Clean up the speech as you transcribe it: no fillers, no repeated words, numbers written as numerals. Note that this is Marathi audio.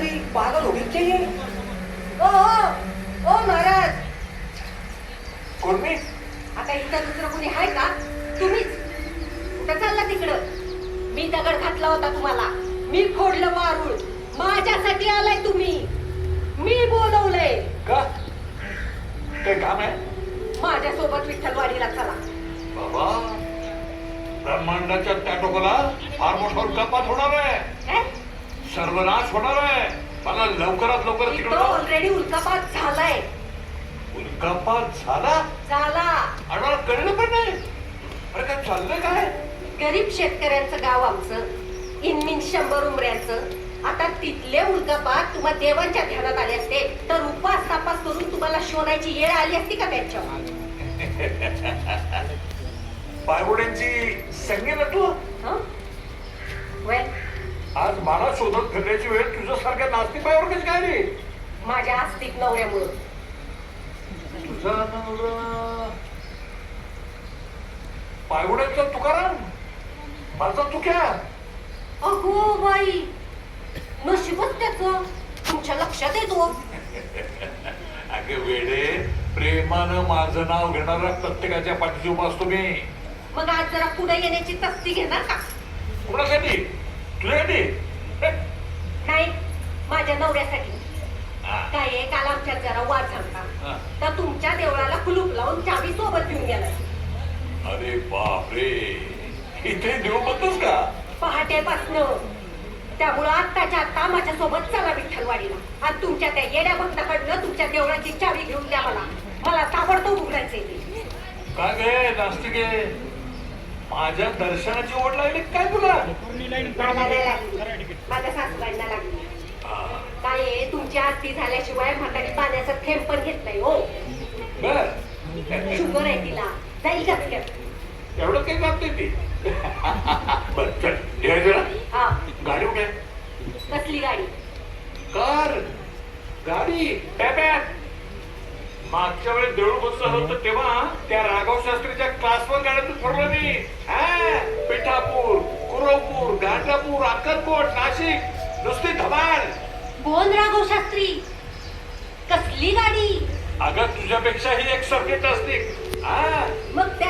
तरी पागल हो गई क्या ये? ओ महाराज, कोण मी? आता इथं दुसरं कोणी आहे का? तुम्हीच कुठं चालला तिकडं? मी दगड घातला होता तुम्हाला, मी फोडलं वारूळ, माझ्यासाठी आलाय तुम्ही, मी बोलवलंय. का काय काम आहे? माझ्यासोबत विठ्ठलवाडीला चला. बाबा, ब्रह्मांडाच्या त्या टोकाला फार मोठा उल्कापात होणार आहे, हे? सर्वनाश होणार आहे. मला लवकरात लवकर इथं तिकडे ऑलरेडी उल्कापात झालाय. उल्कापात झाला झाला. आणि मला कळलं पण नाही. अरे काय चाललंय काय? गरीब शेतकऱ्यांचं गाव आमचं, इनमिन 100 उमऱ्यांचं. आता तिथले उल्कापात तुम्हा देवांच्या ध्यानात आले असते तर उपास तापास करून तुम्हाला शोधायची येळ आली असती का त्यांच्यावर? पायवड्यांची संगी ना तू. हं? वेल, आज मला शोधत फिरण्याची वेळ तुझ्यासारख्या नास्तिक पायावर कशी काय रे? माझ्या आस्तिक नवऱ्यामुळं. तुझा नवरा पायवड्यांचा तुकाराम, माझा तुक्या. अगो बाई, नशीबच त्याचं तुमच्या लक्षात येतो. अगे वेडे, प्रेमानं माझं नाव घेणारा प्रत्येकाच्या पाठीशी उभा असतो मी. मग आज जरा पुढे येण्याची तस्ती घेणार का? कुणासाठी? तुझ्यासाठी? नाही, माझ्या नवऱ्यासाठी. हा. काय आहे, काल आमच्यात जरा वाद झाला हा. तर तुमच्या देवळाला कुलूप लावून चावी सोबत घेऊन गेलाय. अरे बापरे, इथे देव बघतोस का? पहाटेपासनं. त्यामुळं आत्ताच्या आत्ता माझ्या सोबत चला विठ्ठलवाडीला आणि तुमच्या त्या येड्या भक्ताकडनं तुमच्या देवळाची चावी घेऊन द्या मला. मला ताबडतोब उघडायचंय ते. काय गे नास्तिके, माझ्या दर्शनाची ओढ लागली काय तुला? मला नाही लागली, माझ्या सासूबाईंना लागली. काय आहे, तुमची आरती झाल्याशिवाय म्हातारी पाण्याचा थेंब पण घेत नाही हो. बर, शुगर आहे तिला, जाईल का तिकडे? एवढं काही बात नाही ती. बर चल, ये जरा. हा, गाडी उठे. कसली गाडी? कार, गाडी, टॅब्यात. मागच्या वेळेस देऊळ बसलं होतं तेव्हा त्या राघव शास्त्रीच्या क्लासवर गाड्यातून ठरवलं मी. पिठापूर, कुरवपूर, गांजापूर, अक्कलकोट, नाशिक, नुसती धमाल. कोण राघव शास्त्री? कसली गाडी? अगं तुझ्यापेक्षा ही एक सर्किट असते. मग त्या